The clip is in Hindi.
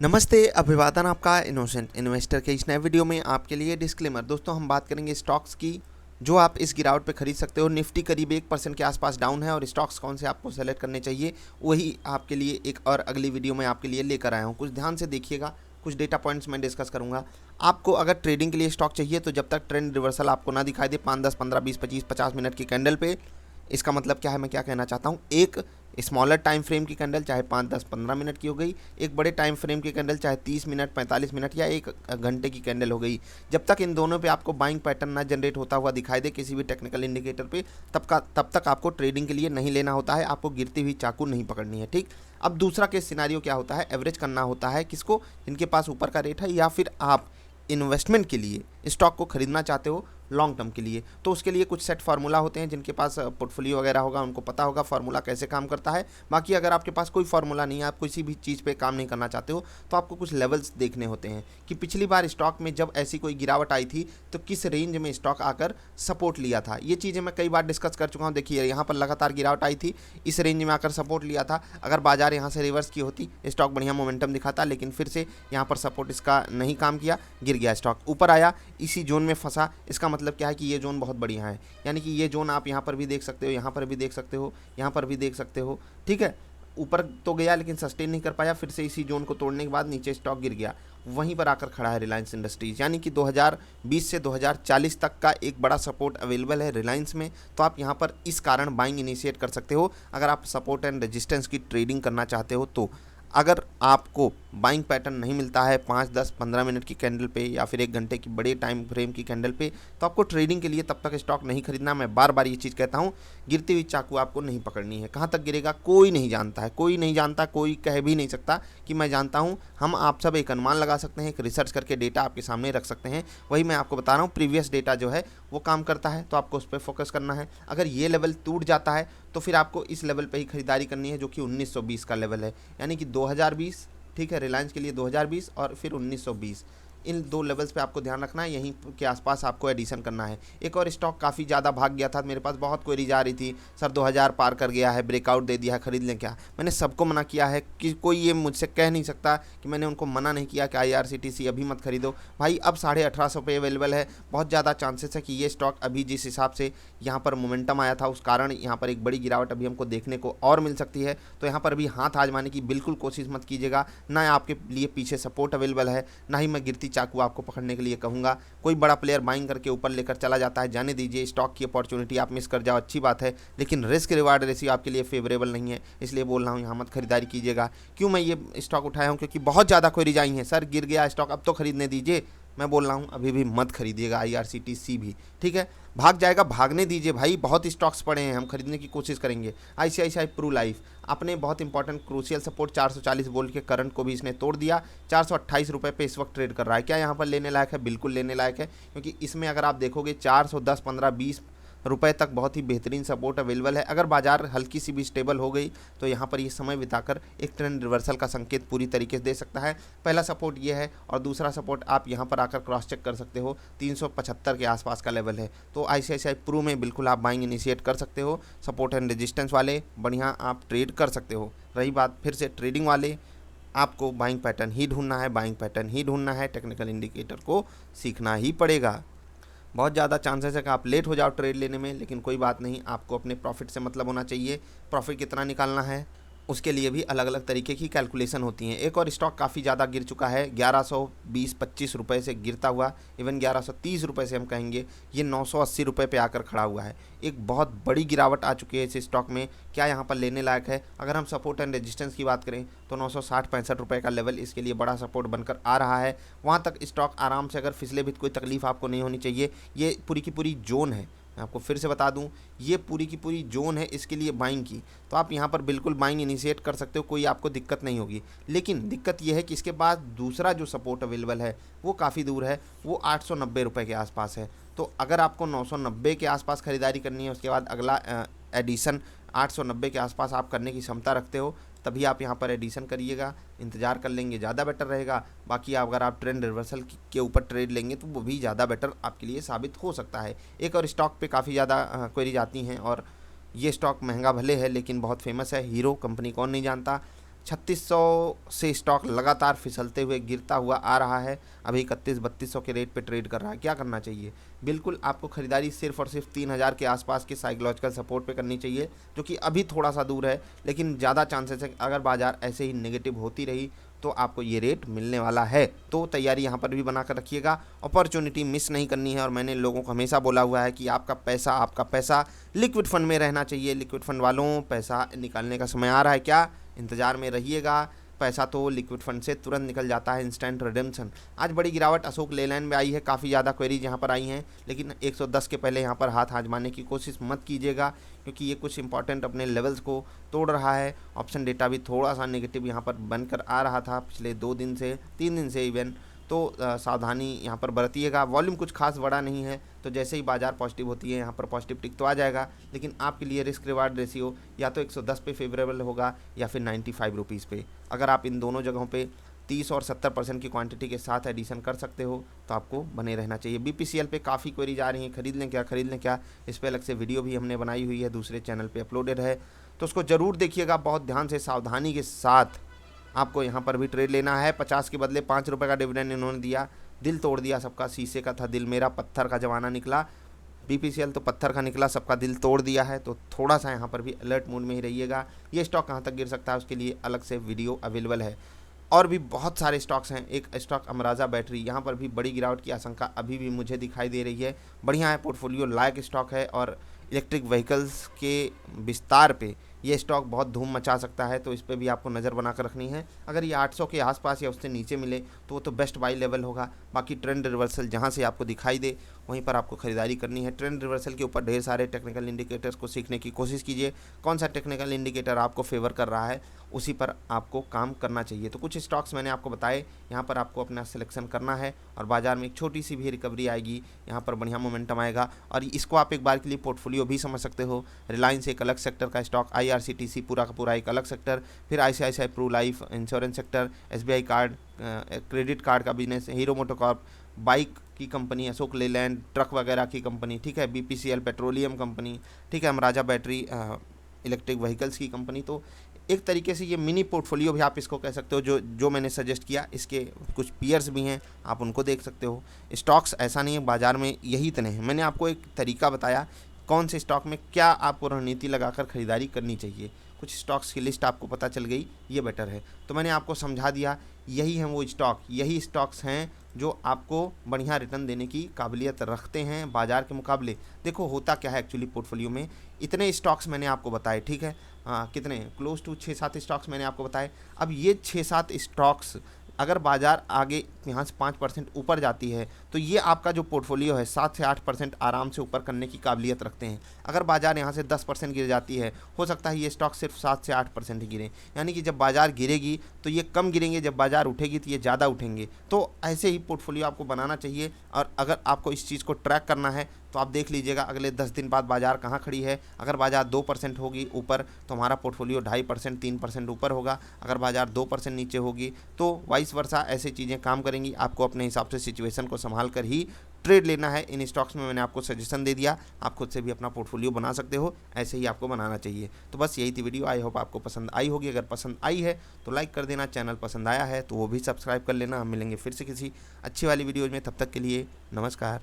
नमस्ते, अभिवादन आपका इनोसेंट इन्वेस्टर के इस नए वीडियो में आपके लिए डिस्क्लेमर। दोस्तों हम बात करेंगे स्टॉक्स की जो आप इस गिरावट पे खरीद सकते हो। निफ्टी करीब 1% के आसपास डाउन है और स्टॉक्स कौन से आपको सेलेक्ट करने चाहिए वही आपके लिए एक और अगली वीडियो में आपके लिए लेकर आया हूँ। कुछ ध्यान से देखिएगा, कुछ डेटा पॉइंट्स मैं डिस्कस करूँगा। आपको अगर ट्रेडिंग के लिए स्टॉक चाहिए तो जब तक ट्रेंड रिवर्सल आपको ना दिखाई दे 5, 10, 15, 20, 25, 50 मिनट की कैंडल पे, इसका मतलब क्या है, मैं क्या कहना चाहता हूँ, एक स्मॉलर टाइम फ्रेम की कैंडल चाहे 5, 10, 15 मिनट की हो गई, एक बड़े टाइम फ्रेम की कैंडल चाहे 30 मिनट, 45 मिनट या एक घंटे की कैंडल हो गई, जब तक इन दोनों पे आपको बाइंग पैटर्न ना जनरेट होता हुआ दिखाई दे किसी भी टेक्निकल इंडिकेटर पे, तब तक आपको ट्रेडिंग के लिए नहीं लेना होता है। आपको गिरती हुई चाकू नहीं पकड़नी है, ठीक। अब दूसरा केस सिनारियो क्या होता है, एवरेज करना होता है किसको, जिनके पास ऊपर का रेट है या फिर आप इन्वेस्टमेंट के लिए स्टॉक को खरीदना चाहते हो लॉन्ग टर्म के लिए। तो उसके लिए कुछ सेट फार्मूला होते हैं, जिनके पास पोर्टफोलियो वगैरह होगा उनको पता होगा फार्मूला कैसे काम करता है। बाकी अगर आपके पास कोई फार्मूला नहीं है, आप किसी भी चीज़ पे काम नहीं करना चाहते हो, तो आपको कुछ लेवल्स देखने होते हैं कि पिछली बार स्टॉक में जब ऐसी कोई गिरावट आई थी तो किस रेंज में स्टॉक आकर सपोर्ट लिया था। ये चीज़ें मैं कई बार डिस्कस कर चुका हूँ। देखिए यहाँ पर लगातार गिरावट आई थी, इस रेंज में आकर सपोर्ट लिया था। अगर बाजार यहाँ से रिवर्स की होती, स्टॉक बढ़िया मोमेंटम दिखाता, लेकिन फिर से यहाँ पर सपोर्ट इसका नहीं काम किया, गिर गया स्टॉक, ऊपर आया, इसी जोन में फंसा। इसका मतलब क्या है कि ये जोन बहुत बढ़िया है, यानी कि ये जोन आप यहाँ पर भी देख सकते हो, यहाँ पर भी देख सकते हो, यहाँ पर भी देख सकते हो, ठीक है। ऊपर तो गया लेकिन सस्टेन नहीं कर पाया, फिर से इसी जोन को तोड़ने के बाद नीचे स्टॉक गिर गया। वहीं पर आकर खड़ा है रिलायंस इंडस्ट्रीज, यानी कि 2020 से 2040 तक का एक बड़ा सपोर्ट अवेलेबल है रिलायंस में। तो आप यहाँ पर इस कारण बाइंग इनिशिएट कर सकते हो अगर आप सपोर्ट एंड रेजिस्टेंस की ट्रेडिंग करना चाहते हो। तो अगर आपको बाइंग पैटर्न नहीं मिलता है 5, 10, 15 मिनट की कैंडल पे या फिर एक घंटे की बड़े टाइम फ्रेम की कैंडल पे, तो आपको ट्रेडिंग के लिए तब तक स्टॉक नहीं खरीदना। मैं बार बार ये चीज़ कहता हूँ, गिरती हुई चाकू आपको नहीं पकड़नी है। कहाँ तक गिरेगा कोई नहीं जानता है, कोई नहीं जानता, कोई कह भी नहीं सकता कि मैं जानता हूँ। हम आप सब एक अनुमान लगा सकते हैं, एक रिसर्च करके डेटा आपके सामने रख सकते हैं। वही मैं आपको बता रहा हूँ, प्रीवियस डेटा जो है वो काम करता है, तो आपको उस पर फोकस करना है। अगर ये लेवल टूट जाता है तो फिर आपको इस लेवल पे ही खरीदारी करनी है, जो कि 1920 का लेवल है, यानी कि 2020, ठीक है, रिलायंस के लिए 2020 और फिर 1920, इन दो लेवल्स पे आपको ध्यान रखना है। यहीं के आसपास आपको एडिशन करना है। एक और स्टॉक काफ़ी ज़्यादा भाग गया था, मेरे पास बहुत क्वेरीज आ रही थी, सर 2000 पार कर गया है, ब्रेकआउट दे दिया है, खरीद लें क्या। मैंने सबको मना किया है कि कोई ये मुझसे कह नहीं सकता कि मैंने उनको मना नहीं किया कि IRCTC अभी मत खरीदो भाई। अब 1850 पे अवेलेबल है, बहुत ज़्यादा चांसेस है कि ये स्टॉक अभी जिस हिसाब से यहाँ पर मोमेंटम आया था उस कारण यहाँ पर एक बड़ी गिरावट अभी हमको देखने को और मिल सकती है। तो यहाँ पर भी हाथ आजमाने की बिल्कुल कोशिश मत कीजिएगा। ना आपके लिए पीछे सपोर्ट अवेलेबल है, ना ही मैं गिरती चाकू आपको पकड़ने के लिए कहूँगा। कोई बड़ा प्लेयर बाइंग करके ऊपर लेकर चला जाता है, जाने दीजिए। स्टॉक की अपॉर्चुनिटी आप मिस कर जाओ, अच्छी बात है, लेकिन रिस्क रिवार्ड रेशियो आपके लिए फेवरेबल नहीं है, इसलिए बोल रहा हूँ यहाँ मत खरीदारी कीजिएगा। क्यों मैं ये स्टॉक उठाया हूँ, क्योंकि बहुत ज़्यादा क्वेरीज आई हैं, सर गिर गया स्टॉक अब तो खरीदने दीजिए। मैं बोल रहा हूँ अभी भी मत खरीदिएगा IRCTC भी, ठीक है। भाग जाएगा, भागने दीजिए भाई, बहुत स्टॉक्स पड़े हैं, हम खरीदने की कोशिश करेंगे। ICICI प्रू लाइफ अपने बहुत इंपॉर्टेंट क्रूशियल सपोर्ट 440 वोल्ट के करंट को भी इसने तोड़ दिया। 428 रुपये पे इस वक्त ट्रेड कर रहा है। क्या यहाँ पर लेने लायक है? बिल्कुल लेने लायक है, क्योंकि इसमें अगर आप देखोगे 410, 15, 20 रुपए तक बहुत ही बेहतरीन सपोर्ट अवेलेबल है। अगर बाजार हल्की सी भी स्टेबल हो गई तो यहाँ पर ये समय बिताकर एक ट्रेंड रिवर्सल का संकेत पूरी तरीके से दे सकता है। पहला सपोर्ट ये है, और दूसरा सपोर्ट आप यहाँ पर आकर क्रॉस चेक कर सकते हो, 375 के आसपास का लेवल है। तो ICICI प्रू में बिल्कुल आप बाइंग इनिशिएट कर सकते हो। सपोर्ट एंड रेजिस्टेंस वाले बढ़िया आप ट्रेड कर सकते हो। रही बात फिर से ट्रेडिंग वाले, आपको बाइंग पैटर्न ही ढूंढना है, बाइंग पैटर्न ही ढूंढना है, टेक्निकल इंडिकेटर को सीखना ही पड़ेगा। बहुत ज़्यादा चांसेस है कि आप लेट हो जाओ ट्रेड लेने में, लेकिन कोई बात नहीं, आपको अपने प्रॉफिट से मतलब होना चाहिए। प्रॉफिट कितना निकालना है उसके लिए भी अलग अलग तरीके की कैलकुलेशन होती हैं। एक और स्टॉक काफ़ी ज़्यादा गिर चुका है, 1120-25 रुपये से गिरता हुआ, इवन 1130 रुपये से हम कहेंगे, ये 980 रुपये पे आकर खड़ा हुआ है। एक बहुत बड़ी गिरावट आ चुकी है इस स्टॉक में। क्या यहाँ पर लेने लायक है? अगर हम सपोर्ट एंड रेजिस्टेंस की बात करें तो 960-65 रुपये का लेवल इसके लिए बड़ा सपोर्ट बनकर आ रहा है। वहाँ तक स्टॉक आराम से अगर फिसले भी कोई तकलीफ आपको नहीं होनी चाहिए। ये पूरी की पूरी जोन है, मैं आपको फिर से बता दूं, ये पूरी की पूरी जोन है इसके लिए बाइंग की। तो आप यहाँ पर बिल्कुल बाइंग इनिशिएट कर सकते हो, कोई आपको दिक्कत नहीं होगी। लेकिन दिक्कत ये है कि इसके बाद दूसरा जो सपोर्ट अवेलेबल है वो काफ़ी दूर है, वो 890 रुपये के आसपास है। तो अगर आपको 990 के आसपास खरीदारी करनी है, उसके बाद अगला एडिशन 890 के आसपास आप करने की क्षमता रखते हो, तभी आप यहाँ पर एडिशन करिएगा। इंतज़ार कर लेंगे ज़्यादा बेटर रहेगा। बाकी अगर आप ट्रेंड रिवर्सल के ऊपर ट्रेड लेंगे तो वो भी ज़्यादा बेटर आपके लिए साबित हो सकता है। एक और स्टॉक पे काफ़ी ज़्यादा क्वेरीज आती हैं, और ये स्टॉक महंगा भले है लेकिन बहुत फेमस है, हीरो कंपनी, कौन नहीं जानता। 3600 से स्टॉक लगातार फिसलते हुए गिरता हुआ आ रहा है, अभी 31-3200 के रेट पे ट्रेड कर रहा है। क्या करना चाहिए? बिल्कुल आपको खरीदारी सिर्फ और सिर्फ 3000 के आसपास के साइकोलॉजिकल सपोर्ट पे करनी चाहिए, जो कि अभी थोड़ा सा दूर है, लेकिन ज़्यादा चांसेस है अगर बाजार ऐसे ही नेगेटिव होती रही तो आपको ये रेट मिलने वाला है। तो तैयारी यहाँ पर भी बना कर रखिएगा, अपॉर्चुनिटी मिस नहीं करनी है। और मैंने लोगों को हमेशा बोला हुआ है कि आपका पैसा लिक्विड फंड में रहना चाहिए। लिक्विड फंड वालों, पैसा निकालने का समय आ रहा है क्या? इंतज़ार में रहिएगा। पैसा तो लिक्विड फंड से तुरंत निकल जाता है, इंस्टेंट रिडेम्पशन। आज बड़ी गिरावट अशोक लेलैंड में आई है, काफ़ी ज़्यादा क्वेरीज यहाँ पर आई हैं, लेकिन 110 के पहले यहाँ पर हाथ आजमाने की कोशिश मत कीजिएगा, क्योंकि ये कुछ इंपॉर्टेंट अपने लेवल्स को तोड़ रहा है। ऑप्शन डेटा भी थोड़ा सा नेगेटिव यहाँ पर बनकर आ रहा था पिछले 2 दिन से, 3 दिन से इवन। तो सावधानी यहाँ पर बरतिएगा। वॉल्यूम कुछ खास बड़ा नहीं है, तो जैसे ही बाजार पॉजिटिव होती है यहाँ पर पॉजिटिव टिक तो आ जाएगा, लेकिन आपके लिए रिस्क रिवार्ड रेशियो या तो 110 पे फेवरेबल होगा या फिर 95 रुपीज़ पे। अगर आप इन दोनों जगहों पे 30 और 70% की क्वांटिटी के साथ एडिशन कर सकते हो तो आपको बने रहना चाहिए। BPCL पे काफ़ी क्वेरीज आ रही हैं, खरीद लें क्या। इस पर अलग से वीडियो भी हमने बनाई हुई है, दूसरे चैनल पर अपलोडेड है, तो उसको ज़रूर देखिएगा। बहुत ध्यान से, सावधानी के साथ आपको यहाँ पर भी ट्रेड लेना है। 50 के बदले 5 रुपये का डिविडेंड इन्होंने दिया, दिल तोड़ दिया सबका। शीशे का था दिल, मेरा पत्थर का ज़माना निकला। BPCL तो पत्थर का निकला, सबका दिल तोड़ दिया है। तो थोड़ा सा यहाँ पर भी अलर्ट मोड में ही रहिएगा। ये स्टॉक कहाँ तक गिर सकता है उसके लिए अलग से वीडियो अवेलेबल है। और भी बहुत सारे स्टॉक्स हैं। एक स्टॉक अमराजा बैटरी, यहाँ पर भी बड़ी गिरावट की आशंका अभी भी मुझे दिखाई दे रही है। बढ़िया है, पोर्टफोलियो लायक स्टॉक है, और इलेक्ट्रिक व्हीकल्स के विस्तार पे ये स्टॉक बहुत धूम मचा सकता है, तो इस पर भी आपको नज़र बना कर रखनी है। अगर ये 800 के आसपास या उससे नीचे मिले तो वो तो बेस्ट बाई लेवल होगा। बाकी ट्रेंड रिवर्सल जहाँ से आपको दिखाई दे वहीं पर आपको खरीदारी करनी है। ट्रेंड रिवर्सल के ऊपर ढेर सारे टेक्निकल इंडिकेटर्स को सीखने की कोशिश कीजिए। कौन सा टेक्निकल इंडिकेटर आपको फेवर कर रहा है उसी पर आपको काम करना चाहिए। तो कुछ स्टॉक्स मैंने आपको बताए, यहाँ पर आपको अपना सिलेक्शन करना है और बाजार में एक छोटी सी भी रिकवरी आएगी, यहाँ पर बढ़िया मोमेंटम आएगा और इसको आप एक बार के लिए पोर्टफोलियो भी समझ सकते हो। रिलायंस एक अलग सेक्टर का स्टॉक, IRCTC पूरा का पूरा एक अलग सेक्टर, फिर ICICI Pru life insurance sector, SBI card, credit card का बिजनेस, हीरो मोटोकॉर्प बाइक की कंपनी, अशोक लेलैंड ट्रक वगैरह की कंपनी, ठीक है, BPCL पेट्रोलियम कंपनी, ठीक है, अमराजा बैटरी इलेक्ट्रिक व्हीकल्स की कंपनी। तो एक तरीके से ये मिनी पोर्टफोलियो भी आप इसको कह सकते हो। जो मैंने सजेस्ट किया, इसके कुछ पीयर्स भी हैं, आप उनको देख सकते हो। स्टॉक्स ऐसा नहीं है बाज़ार में यही इतने हैं, मैंने आपको एक तरीका बताया कौन से स्टॉक में क्या आपको रणनीति लगाकर खरीदारी करनी चाहिए। कुछ स्टॉक्स की लिस्ट आपको पता चल गई, ये बेटर है। तो मैंने आपको समझा दिया, यही हैं वो स्टॉक, यही स्टॉक्स हैं जो आपको बढ़िया रिटर्न देने की काबिलियत रखते हैं बाज़ार के मुकाबले। देखो होता क्या है एक्चुअली पोर्टफोलियो में, इतने स्टॉक्स मैंने आपको बताए, ठीक है, कितने क्लोज टू 6-7 स्टॉक्स मैंने आपको बताए। अब ये 6-7 स्टॉक्स अगर बाज़ार आगे यहाँ से 5% ऊपर जाती है तो ये आपका जो पोर्टफोलियो है 7 से 8% आराम से ऊपर करने की काबिलियत रखते हैं। अगर बाज़ार यहाँ से 10% गिर जाती है, हो सकता है ये स्टॉक सिर्फ 7 से 8% ही गिरे, यानी कि जब बाज़ार गिरेगी तो ये कम गिरेंगे, जब बाज़ार उठेगी तो ये ज़्यादा उठेंगे। तो ऐसे ही पोर्टफोलियो आपको बनाना चाहिए। और अगर आपको इस चीज़ को ट्रैक करना है तो आप देख लीजिएगा अगले 10 दिन बाद बाज़ार कहाँ खड़ी है। अगर बाज़ार 2% होगी ऊपर तो हमारा पोर्टफोलियो 2.5% 3% ऊपर होगा। अगर बाज़ार 2% नीचे होगी तो वाइस वर्सा ऐसे चीज़ें काम करेंगी। आपको अपने हिसाब से सिचुएशन को संभाल कर ही ट्रेड लेना है। इन स्टॉक्स में मैंने आपको सजेशन दे दिया, आप खुद से भी अपना पोर्टफोलियो बना सकते हो, ऐसे ही आपको बनाना चाहिए। तो बस यही थी वीडियो, आई होप आपको पसंद आई होगी। अगर पसंद आई है तो लाइक कर देना, चैनल पसंद आया है तो वो भी सब्सक्राइब कर लेना। हम मिलेंगे फिर से किसी अच्छी वाली वीडियो में, तब तक के लिए नमस्कार।